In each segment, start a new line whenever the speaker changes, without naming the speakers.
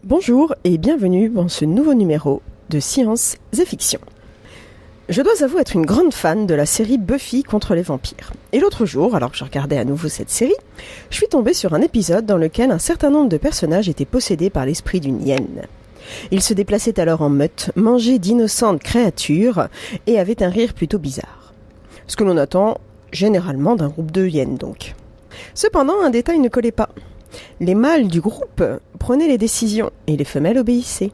Bonjour et bienvenue dans ce nouveau numéro de Science et Fiction. Je dois avouer être une grande fan de la série Buffy contre les vampires. Et l'autre jour, alors que je regardais à nouveau cette série, je suis tombée sur un épisode dans lequel un certain nombre de personnages étaient possédés par l'esprit d'une hyène. Ils se déplaçaient alors en meute, mangeaient d'innocentes créatures et avaient un rire plutôt bizarre. Ce que l'on attend généralement d'un groupe de hyènes donc. Cependant, un détail ne collait pas. Les mâles du groupe prenaient les décisions et les femelles obéissaient.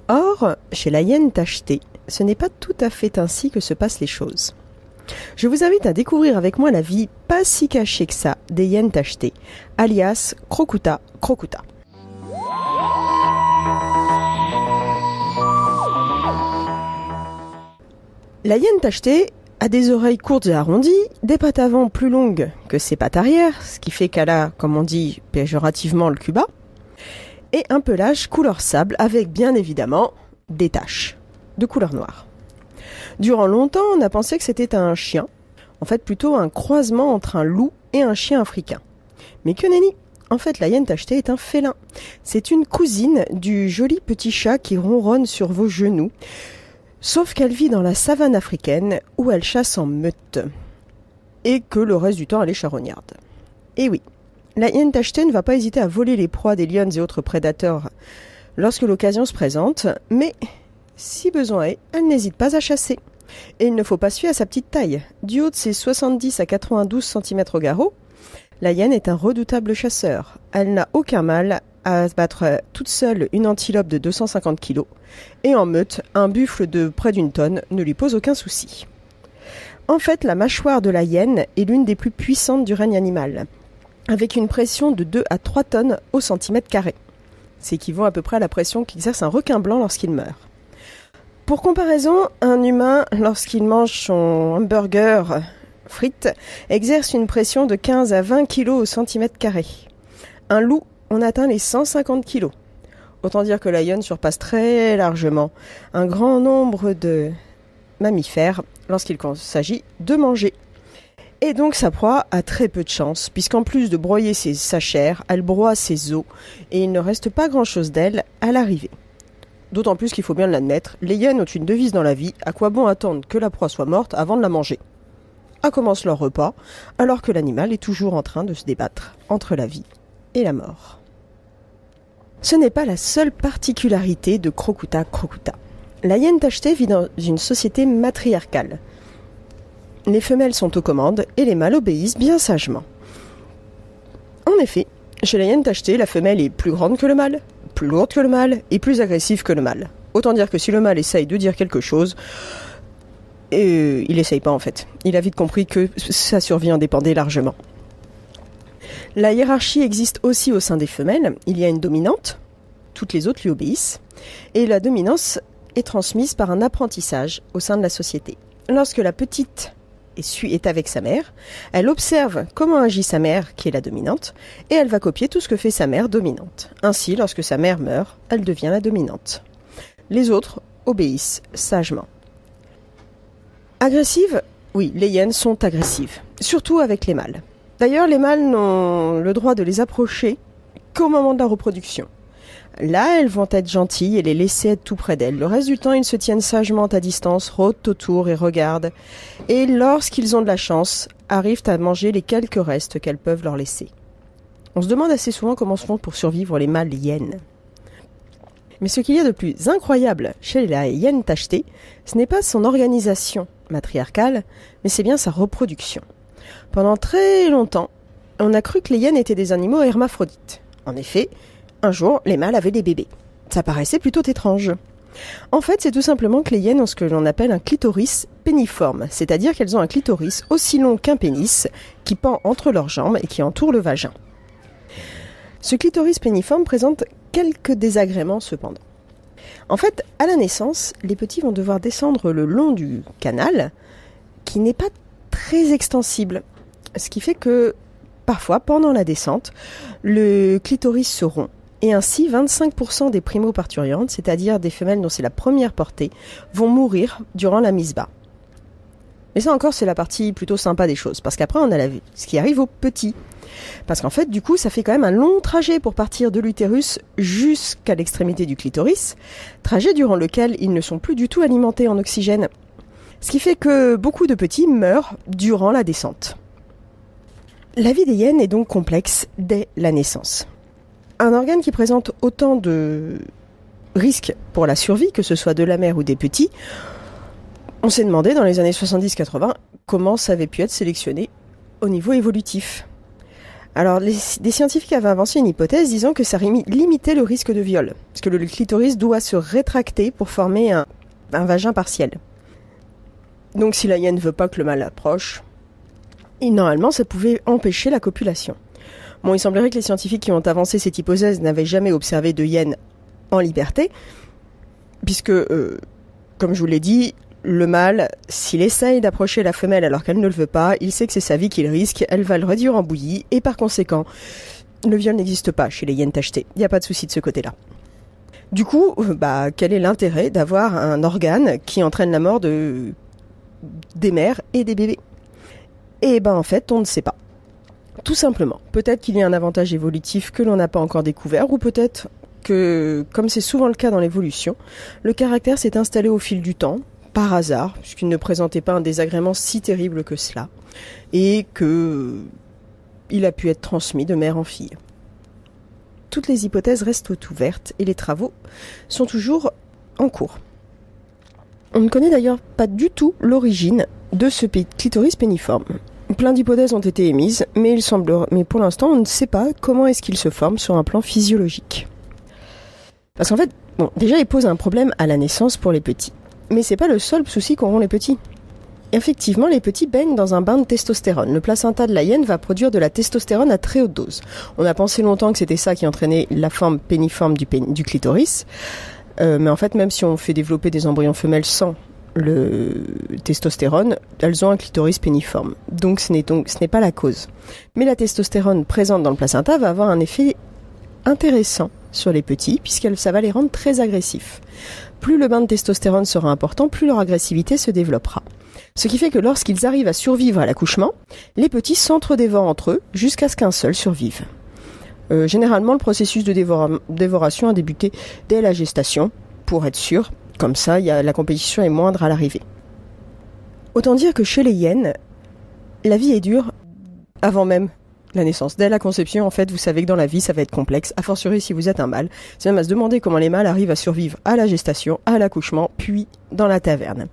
Or, chez la hyène tachetée, ce n'est pas tout à fait ainsi que se passent les choses. Je vous invite à découvrir avec moi la vie pas si cachée que ça des hyènes tachetées, alias Crocuta crocuta. La hyène tachetée a des oreilles courtes et arrondies, des pattes avant plus longues que ses pattes arrière, ce qui fait qu'elle a, comme on dit péjorativement, le cul bas, et un pelage couleur sable avec bien évidemment des taches de couleur noire. Durant longtemps, on a pensé que c'était un chien, en fait plutôt un croisement entre un loup et un chien africain. Mais que nenni, en fait la hyène tachetée est un félin. C'est une cousine du joli petit chat qui ronronne sur vos genoux, sauf qu'elle vit dans la savane africaine où elle chasse en meute, et que le reste du temps elle est charognarde. Et oui, la hyène tachetée ne va pas hésiter à voler les proies des lions et autres prédateurs lorsque l'occasion se présente, mais si besoin est, elle n'hésite pas à chasser. Et il ne faut pas se fier à sa petite taille. Du haut de ses 70 à 92 cm au garrot, la hyène est un redoutable chasseur. Elle n'a aucun mal à battre toute seule une antilope de 250 kg. Et en meute, un buffle de près d'une tonne ne lui pose aucun souci. En fait, la mâchoire de la hyène est l'une des plus puissantes du règne animal, avec une pression de 2 à 3 tonnes au centimètre carré. C'est équivaut à peu près à la pression qu'exerce un requin blanc lorsqu'il meurt. Pour comparaison, un humain, lorsqu'il mange son hamburger frites, exerce une pression de 15 à 20 kg au centimètre carré. Un loup, on atteint les 150 kg. Autant dire que la hyène surpasse très largement un grand nombre de mammifères lorsqu'il s'agit de manger. Et donc sa proie a très peu de chance, puisqu'en plus de broyer sa chair, elle broie ses os, et il ne reste pas grand-chose d'elle à l'arrivée. D'autant plus qu'il faut bien l'admettre, les hyènes ont une devise dans la vie, à quoi bon attendre que la proie soit morte avant de la manger. À commence leur repas, alors que l'animal est toujours en train de se débattre entre la vie et la mort. Ce n'est pas la seule particularité de Crocuta crocuta. La hyène tachetée vit dans une société matriarcale. Les femelles sont aux commandes et les mâles obéissent bien sagement. En effet, chez la hyène tachetée, la femelle est plus grande que le mâle, plus lourde que le mâle et plus agressive que le mâle. Autant dire que si le mâle essaye de dire quelque chose, il essaye pas en fait. Il a vite compris que sa survie en dépendait largement. La hiérarchie existe aussi au sein des femelles. Il y a une dominante, toutes les autres lui obéissent, et la dominance est transmise par un apprentissage au sein de la société. Lorsque la petite est avec sa mère, elle observe comment agit sa mère, qui est la dominante, et elle va copier tout ce que fait sa mère dominante. Ainsi, lorsque sa mère meurt, elle devient la dominante. Les autres obéissent sagement. Agressives ? Oui, les hyènes sont agressives, surtout avec les mâles. D'ailleurs, les mâles n'ont le droit de les approcher qu'au moment de la reproduction. Là, elles vont être gentilles et les laisser être tout près d'elles. Le reste du temps, ils se tiennent sagement à distance, rôdent autour et regardent. Et lorsqu'ils ont de la chance, arrivent à manger les quelques restes qu'elles peuvent leur laisser. On se demande assez souvent comment se font pour survivre les mâles hyènes. Mais ce qu'il y a de plus incroyable chez la hyène tachetée, ce n'est pas son organisation matriarcale, mais c'est bien sa reproduction. Pendant très longtemps, on a cru que les hyènes étaient des animaux hermaphrodites. En effet, un jour, les mâles avaient des bébés. Ça paraissait plutôt étrange. En fait, c'est tout simplement que les hyènes ont ce que l'on appelle un clitoris péniforme, c'est-à-dire qu'elles ont un clitoris aussi long qu'un pénis, qui pend entre leurs jambes et qui entoure le vagin. Ce clitoris péniforme présente quelques désagréments cependant. En fait, à la naissance, les petits vont devoir descendre le long du canal, qui n'est pas très extensible, ce qui fait que parfois, pendant la descente, le clitoris se rompt. Et ainsi, 25% des primo-parturientes, c'est-à-dire des femelles dont c'est la première portée, vont mourir durant la mise bas. Mais ça encore, c'est la partie plutôt sympa des choses, parce qu'après, on a ce qui arrive aux petits. Parce qu'en fait, du coup, ça fait quand même un long trajet pour partir de l'utérus jusqu'à l'extrémité du clitoris, trajet durant lequel ils ne sont plus du tout alimentés en oxygène. Ce qui fait que beaucoup de petits meurent durant la descente. La vie des hyènes est donc complexe dès la naissance. Un organe qui présente autant de risques pour la survie, que ce soit de la mère ou des petits, on s'est demandé dans les années 70-80 comment ça avait pu être sélectionné au niveau évolutif. Alors, des scientifiques avaient avancé une hypothèse disant que ça limitait le risque de viol, parce que le clitoris doit se rétracter pour former un vagin partiel. Donc, si la hyène ne veut pas que le mâle approche, et normalement, ça pouvait empêcher la copulation. Bon, il semblerait que les scientifiques qui ont avancé cette hypothèse n'avaient jamais observé de hyène en liberté, puisque, comme je vous l'ai dit, le mâle, s'il essaye d'approcher la femelle alors qu'elle ne le veut pas, il sait que c'est sa vie qu'il risque, elle va le réduire en bouillie, et par conséquent, le viol n'existe pas chez les hyènes tachetées. Il n'y a pas de souci de ce côté-là. Du coup, quel est l'intérêt d'avoir un organe qui entraîne la mort des mères et des bébés ? Et en fait, on ne sait pas. Tout simplement. Peut-être qu'il y a un avantage évolutif que l'on n'a pas encore découvert, ou peut-être que, comme c'est souvent le cas dans l'évolution, le caractère s'est installé au fil du temps, par hasard, puisqu'il ne présentait pas un désagrément si terrible que cela, et qu'il a pu être transmis de mère en fille. Toutes les hypothèses restent ouvertes et les travaux sont toujours en cours. On ne connaît d'ailleurs pas du tout l'origine de ce clitoris péniforme. Plein d'hypothèses ont été émises, mais pour l'instant, on ne sait pas comment est-ce qu'il se forme sur un plan physiologique. Parce qu'en fait, déjà, il pose un problème à la naissance pour les petits. Mais c'est pas le seul souci qu'auront les petits. Effectivement, les petits baignent dans un bain de testostérone. Le placenta de la hyène va produire de la testostérone à très haute dose. On a pensé longtemps que c'était ça qui entraînait la forme péniforme du clitoris. Mais en fait, même si on fait développer des embryons femelles sans le testostérone, elles ont un clitoris péniforme. Donc ce n'est pas la cause. Mais la testostérone présente dans le placenta va avoir un effet intéressant sur les petits, ça va les rendre très agressifs. Plus le bain de testostérone sera important, plus leur agressivité se développera. Ce qui fait que lorsqu'ils arrivent à survivre à l'accouchement, les petits s'entre-dévorent entre eux jusqu'à ce qu'un seul survive. Généralement, le processus de dévoration a débuté dès la gestation, pour être sûr. Comme ça, la compétition est moindre à l'arrivée. Autant dire que chez les hyènes, la vie est dure avant même la naissance. Dès la conception, en fait, vous savez que dans la vie, ça va être complexe, a fortiori si vous êtes un mâle. C'est même à se demander comment les mâles arrivent à survivre à la gestation, à l'accouchement, puis dans la taverne.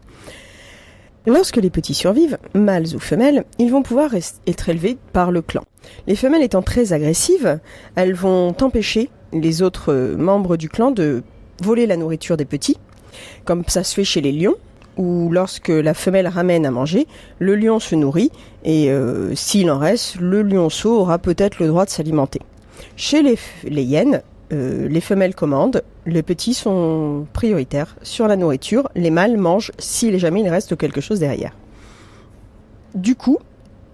Lorsque les petits survivent, mâles ou femelles, ils vont pouvoir être élevés par le clan. Les femelles étant très agressives, elles vont empêcher les autres membres du clan de voler la nourriture des petits, comme ça se fait chez les lions, où lorsque la femelle ramène à manger, le lion se nourrit et s'il en reste, le lionceau aura peut-être le droit de s'alimenter. Chez les hyènes, les femelles commandent, les petits sont prioritaires sur la nourriture, les mâles mangent si jamais il reste quelque chose derrière. Du coup,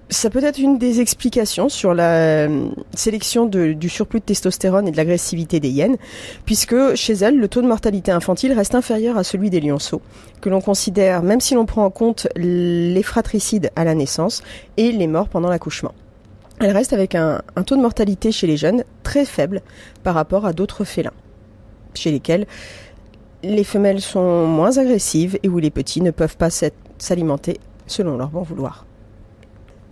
ça peut être une des explications sur la sélection du surplus de testostérone et de l'agressivité des hyènes, puisque chez elles, le taux de mortalité infantile reste inférieur à celui des lionceaux, que l'on considère, même si l'on prend en compte les fratricides à la naissance et les morts pendant l'accouchement. Elles restent avec un taux de mortalité chez les jeunes très faible par rapport à d'autres félins, chez lesquels les femelles sont moins agressives et où les petits ne peuvent pas s'alimenter selon leur bon vouloir.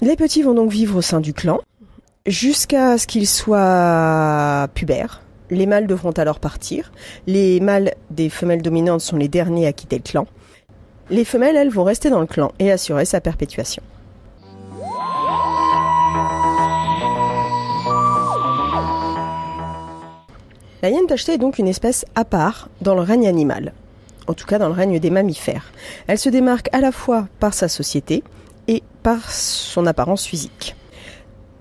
Les petits vont donc vivre au sein du clan jusqu'à ce qu'ils soient pubères. Les mâles devront alors partir. Les mâles des femelles dominantes sont les derniers à quitter le clan. Les femelles, elles, vont rester dans le clan et assurer sa perpétuation. La hyène tachetée est donc une espèce à part dans le règne animal, en tout cas dans le règne des mammifères. Elle se démarque à la fois par sa société et par son apparence physique,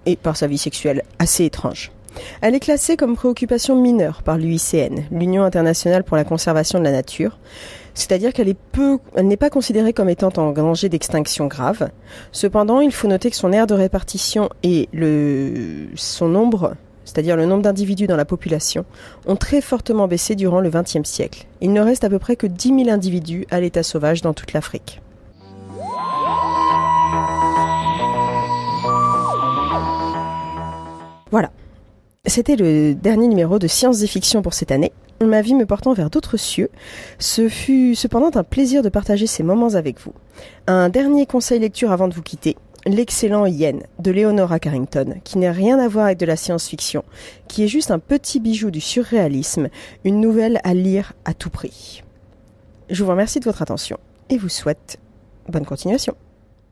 et par sa vie sexuelle assez étrange. Elle est classée comme préoccupation mineure par l'UICN, l'Union internationale pour la conservation de la nature, c'est-à-dire qu'elle n'est pas considérée comme étant en danger d'extinction grave. Cependant, il faut noter que son aire de répartition et son nombre, c'est-à-dire le nombre d'individus dans la population, ont très fortement baissé durant le XXe siècle. Il ne reste à peu près que 10 000 individus à l'état sauvage dans toute l'Afrique. Voilà. C'était le dernier numéro de Sciences et Fiction pour cette année. Ma vie me portant vers d'autres cieux, ce fut cependant un plaisir de partager ces moments avec vous. Un dernier conseil lecture avant de vous quitter. L'excellent Yen de Leonora Carrington, qui n'a rien à voir avec de la science-fiction, qui est juste un petit bijou du surréalisme, une nouvelle à lire à tout prix. Je vous remercie de votre attention et vous souhaite bonne continuation.